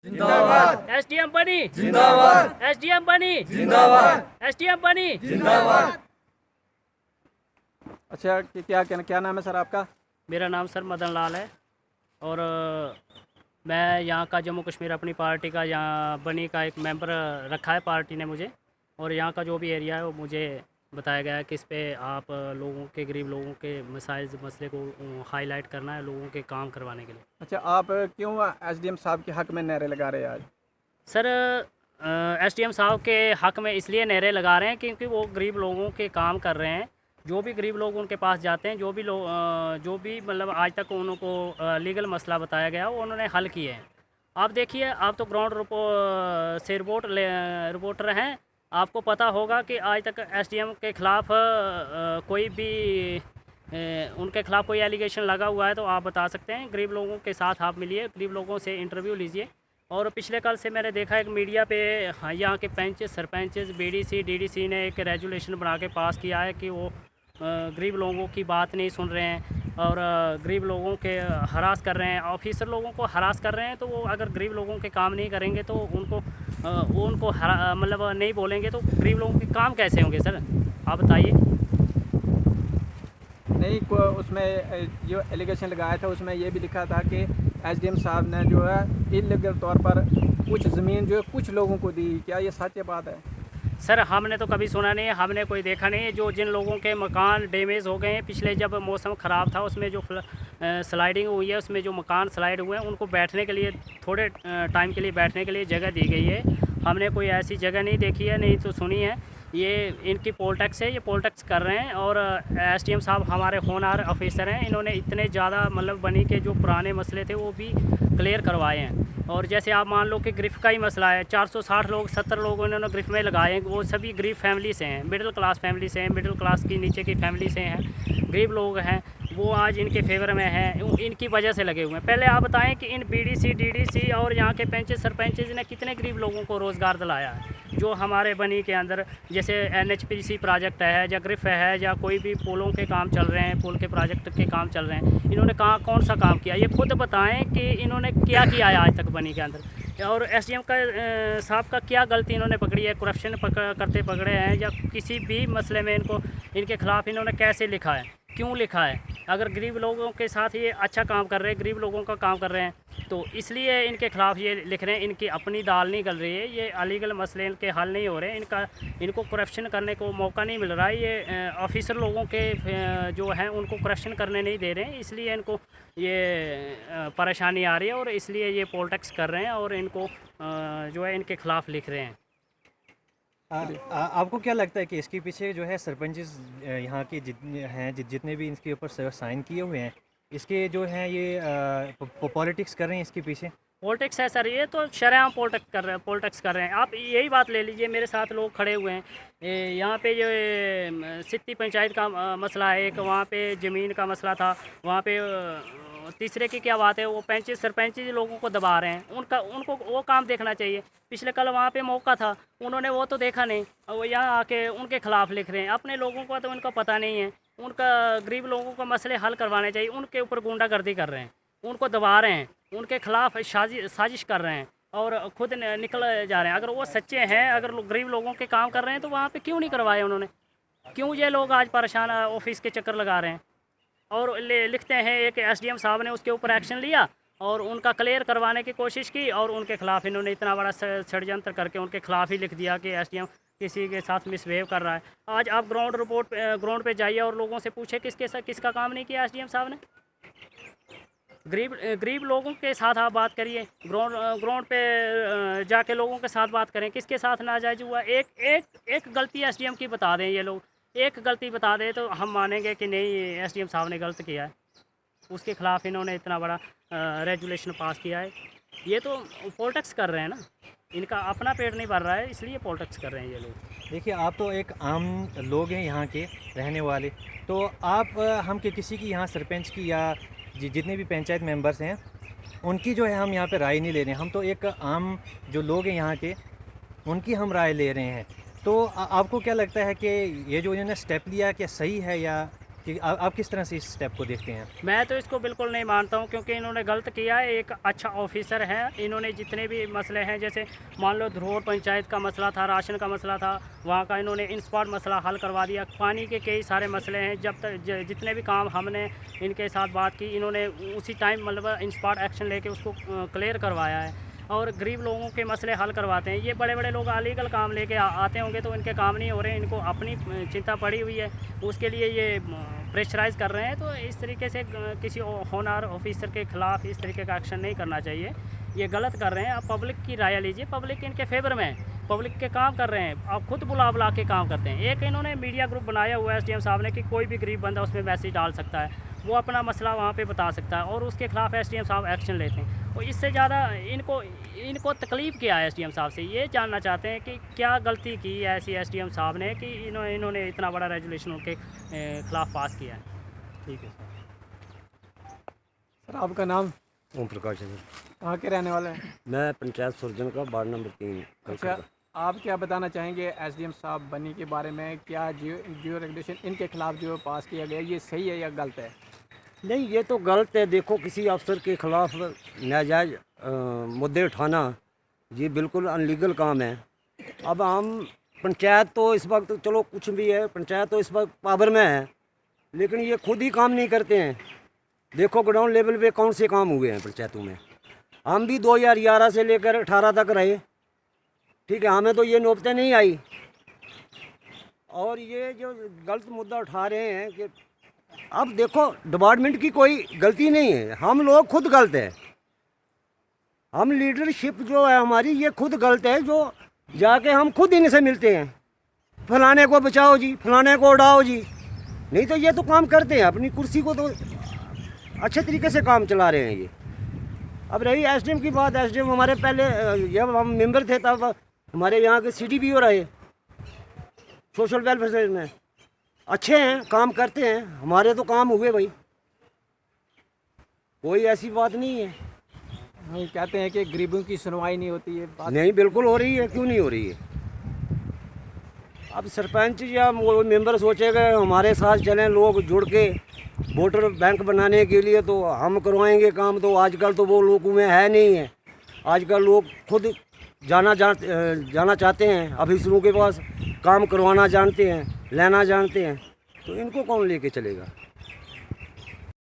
जिंदाबाद। एसडीएम बनी जिंदाबाद। एसडीएम बनी जिंदाबाद। एसडीएम बनी जिंदाबाद। अच्छा, क्या नाम है सर आपका? मेरा नाम सर मदन लाल है और मैं यहाँ का जम्मू कश्मीर अपनी पार्टी का यहाँ बनी का एक मेंबर रखा है पार्टी ने मुझे। और यहाँ का जो भी एरिया है वो मुझे बताया गया है कि इस पे आप लोगों के गरीब लोगों के मसाइल मसले को हाईलाइट करना है लोगों के काम करवाने के लिए। अच्छा, आप क्यों एसडीएम साहब के हक में नारे लगा रहे हैं आज? सर एसडीएम साहब के हक में इसलिए नारे लगा रहे हैं क्योंकि वो गरीब लोगों के काम कर रहे हैं। जो भी गरीब लोग उनके पास जाते हैं, जो भी मतलब आज तक उनको लीगल मसला बताया गया वो उन्होंने हल किए हैं। आप देखिए, आप तो ग्राउंड से रिपोर्टर हैं, आपको पता होगा कि आज तक एसडीएम के ख़िलाफ़ कोई भी उनके ख़िलाफ़ कोई एलिगेशन लगा हुआ है तो आप बता सकते हैं। गरीब लोगों के साथ आप मिलिए, गरीब लोगों से इंटरव्यू लीजिए। और पिछले कल से मैंने देखा एक मीडिया पे यहाँ के पंच सरपंच बीडीसी डीडीसी ने एक रेजुलेशन बना के पास किया है कि वो गरीब लोगों की बात नहीं सुन रहे हैं और गरीब लोगों के हरास कर रहे हैं, ऑफिसर लोगों को हरास कर रहे हैं। तो वो अगर गरीब लोगों के काम नहीं करेंगे तो उनको मतलब नहीं बोलेंगे तो गरीब लोगों के काम कैसे होंगे सर, आप बताइए। नहीं, उसमें जो एलिगेशन लगाया था उसमें ये भी लिखा था कि एसडीएम साहब ने जो है इलीगल तौर पर कुछ ज़मीन जो है कुछ लोगों को दी। क्या ये सच बात है? सर हमने तो कभी सुना नहीं है, हमने कोई देखा नहीं है। जो जिन लोगों के मकान डैमेज हो गए हैं पिछले जब मौसम ख़राब था उसमें जो स्लाइडिंग हुई है उसमें जो मकान स्लाइड हुए हैं उनको बैठने के लिए थोड़े टाइम के लिए बैठने के लिए जगह दी गई है। हमने कोई ऐसी जगह नहीं देखी है, नहीं तो सुनी है। ये इनकी पोल टैक्स है, ये पोल टैक्स कर रहे हैं। और एसडीएम साहब हमारे होनहार ऑफिसर हैं, इन्होंने इतने ज़्यादा मतलब बनी के जो पुराने मसले थे वो भी क्लियर करवाए हैं। और जैसे आप मान लो कि ग्रिफ का ही मसला है, 460 लोग 70 लोग इन्होंने ग्रिफ में लगाए हैं। वो सभी गरीब फैमिली से हैं, मिडिल क्लास फैमिली से हैं, मिडिल क्लास की नीचे की फैमिली से हैं, गरीब लोग हैं। वो आज इनके फेवर में हैं, इनकी वजह से लगे हुए हैं। पहले आप बताएं कि इन बीडीसी डीडीसी और यहाँ के पंच सरपंचेज ने कितने गरीब लोगों को रोज़गार दिलाया है। जो हमारे बनी के अंदर जैसे एनएचपीसी प्रोजेक्ट है या ग्रिफ है या कोई भी पुलों के काम चल रहे हैं, पुल के प्रोजेक्ट के काम चल रहे हैं, इन्होंने कहाँ कौन सा काम किया, ये खुद बताएं कि इन्होंने क्या किया है आज तक बनी के अंदर। और एसडीएम का साहब का क्या गलती इन्होंने पकड़ी है, करप्शन करते पकड़े हैं या किसी भी मसले में इनके ख़िलाफ़ इन्होंने कैसे लिखा है, क्यों लिखा है। अगर गरीब लोगों के साथ ये अच्छा काम कर रहे हैं, गरीब लोगों का काम कर रहे हैं तो इसलिए इनके ख़िलाफ़ ये लिख रहे हैं। इनकी अपनी दाल नहीं गल रही है, ये अलीगल मसले इनके हल नहीं हो रहे, इनको करप्शन करने को मौका नहीं मिल रहा है। ये ऑफिसर लोगों के जो हैं उनको करप्शन करने नहीं दे रहे हैं, इसलिए इनको ये परेशानी आ रही है और इसलिए ये पोल टैक्स कर रहे हैं और इनको जो है इनके ख़िलाफ़ लिख रहे हैं। आपको क्या लगता है कि इसके पीछे जो है सरपंचेस यहाँ के जितने हैं जितने भी इसके ऊपर साइन किए हुए हैं, इसके जो हैं ये पॉलिटिक्स कर रहे हैं इसके पीछे? पॉलिटिक्स है सर, ये तो शरेआम पॉलिटिक्स कर रहे हैं। आप यही बात ले लीजिए, मेरे साथ लोग खड़े हुए हैं, यहाँ पे जो सित्ती पंचायत का मसला है, एक वहाँ पे ज़मीन का मसला था, वहाँ पे तीसरे की क्या बात है, वो सरपंच लोगों को दबा रहे हैं। उनको वो काम देखना चाहिए। पिछले कल वहाँ पे मौका था, उन्होंने वो तो देखा नहीं, वो यहाँ आके उनके ख़िलाफ़ लिख रहे हैं। अपने लोगों का तो उनका पता नहीं है, उनका गरीब लोगों का मसले हल करवाने चाहिए। उनके ऊपर गुंडागर्दी कर रहे हैं, उनको दबा रहे हैं, उनके ख़िलाफ़ साजिश कर रहे हैं और खुद निकल जा रहे हैं। अगर वो सच्चे हैं, अगर गरीब लोगों के काम कर रहे हैं तो वहाँ पे क्यों नहीं करवाए उन्होंने? क्यों ये लोग आज परेशान ऑफिस के चक्कर लगा रहे हैं? और लिखते हैं एक एसडीएम साहब ने उसके ऊपर एक्शन लिया और उनका क्लियर करवाने की कोशिश की और उनके ख़िलाफ़ इन्होंने इतना बड़ा षड्यंत्र करके उनके ख़िलाफ़ ही लिख दिया कि एसडीएम किसी के साथ मिसबिहेव कर रहा है। आज आप ग्राउंड पे जाइए और लोगों से पूछे किसका काम नहीं किया एसडीएम साहब ने। गरीब लोगों के साथ आप बात करिए, ग्राउंड पे जाके लोगों के साथ बात करें, किसके साथ नाजायज़ हुआ। एक गलती एसडीएम की बता दें, ये लोग एक गलती बता दें तो हम मानेंगे कि नहीं एसडीएम साहब ने गलत किया है। उसके ख़िलाफ़ इन्होंने इतना बड़ा रेजुलेशन पास किया है। ये तो पॉलिटिक्स कर रहे हैं ना, इनका अपना पेट नहीं भर रहा है, इसलिए पॉलिटिक्स कर रहे हैं ये लोग। देखिए, आप तो एक आम लोग हैं यहाँ के रहने वाले, तो आप हम के किसी की यहाँ सरपंच की या जितने भी पंचायत मेंबर्स हैं उनकी जो है हम यहाँ पे राय नहीं ले रहे हैं। हम तो एक आम जो लोग हैं यहाँ के उनकी हम राय ले रहे हैं। तो आपको क्या लगता है कि ये जो इन्होंने स्टेप लिया क्या सही है या कि आप किस तरह से इस स्टेप को देखते हैं? मैं तो इसको बिल्कुल नहीं मानता हूँ, क्योंकि इन्होंने गलत किया है। एक अच्छा ऑफिसर है, इन्होंने जितने भी मसले हैं, जैसे मान लो धरोहर पंचायत का मसला था, राशन का मसला था, वहाँ का इन्होंने इन स्पॉट मसला हल करवा दिया। पानी के कई सारे मसले हैं, जब तक जितने भी काम हमने इनके साथ बात की, इन्होंने उसी टाइम मतलब इन स्पॉट एक्शन लेके उसको क्लियर करवाया है और गरीब लोगों के मसले हल करवाते हैं। ये बड़े बड़े लोग अलीगल काम लेके आते होंगे तो इनके काम नहीं हो रहे, इनको अपनी चिंता पड़ी हुई है, उसके लिए ये प्रेशराइज़ कर रहे हैं। तो इस तरीके से किसी होनहार ऑफिसर के ख़िलाफ़ इस तरीके का एक्शन नहीं करना चाहिए, ये गलत कर रहे हैं। आप पब्लिक की राय लीजिए, पब्लिक इनके फेवर में है, पब्लिक के काम कर रहे हैं, आप खुद बुला के काम करते हैं। एक इन्होंने मीडिया ग्रुप बनाया हुआ है एसडीएम साहब ने कि कोई भी गरीब बंदा उसमें मैसेज डाल सकता है, वो अपना मसला वहाँ पे बता सकता है और उसके खिलाफ एसडीएम साहब एक्शन लेते हैं। और इससे ज़्यादा इनको तकलीफ़ क्या है एसडीएम साहब से, ये जानना चाहते हैं कि क्या गलती की है ऐसी एसडीएम साहब ने कि इन्होंने इतना बड़ा रेजोल्यूशन उनके खिलाफ पास किया है। ठीक है सर। सर आपका नाम? ओम प्रकाश है। कहाँ के रहने वाले हैं? मैं पंचायत सुरजन का वार्ड नंबर 3। अच्छा, आप क्या बताना चाहेंगे एसडीएम साहब बनी के बारे में? क्या जियो रेगुलेशन इनके खिलाफ जो पास किया गया ये सही है या गलत है? नहीं, ये तो गलत है। देखो, किसी अफसर के ख़िलाफ़ नाजायज़ मुद्दे उठाना ये बिल्कुल अनलीगल काम है। अब हम पंचायत तो इस वक्त चलो कुछ भी है, पंचायत तो इस वक्त पावर में है, लेकिन ये खुद ही काम नहीं करते हैं। देखो ग्राउंड लेवल पे कौन से काम हुए हैं पंचायतों में। हम भी 2011 से लेकर 18 तक रहे, ठीक है, हमें तो ये नौबतें नहीं आई। और ये जो गलत मुद्दा उठा रहे हैं कि अब देखो डिपार्टमेंट की कोई गलती नहीं है, हम लोग खुद गलत है। हम लीडरशिप जो है हमारी ये खुद गलत है, जो जाके हम खुद इनसे मिलते हैं, फलाने को बचाओ जी, फलाने को उड़ाओ जी। नहीं तो ये तो काम करते हैं, अपनी कुर्सी को तो अच्छे तरीके से काम चला रहे हैं ये। अब रही एसडीएम की बात, एसडीएम हमारे पहले जब हम मेंबर थे तब हमारे यहाँ के सीडीपीओ रहे सोशल वेलफेयर में, अच्छे हैं, काम करते हैं, हमारे तो काम हुए भाई, कोई ऐसी बात नहीं है। नहीं, कहते हैं कि गरीबों की सुनवाई नहीं होती है, बात नहीं, बिल्कुल हो रही है, क्यों नहीं हो रही है। अब सरपंच या वो मेंबर सोचेगा हमारे साथ चलें लोग जुड़ के वोटर बैंक बनाने के लिए तो हम करवाएंगे काम, तो आजकल तो वो लोगों में है नहीं है। आजकल लोग खुद जाना चाहते हैं ऑफिसरों के पास, काम करवाना जानते हैं, लेना जानते हैं, तो इनको कौन लेके चलेगा।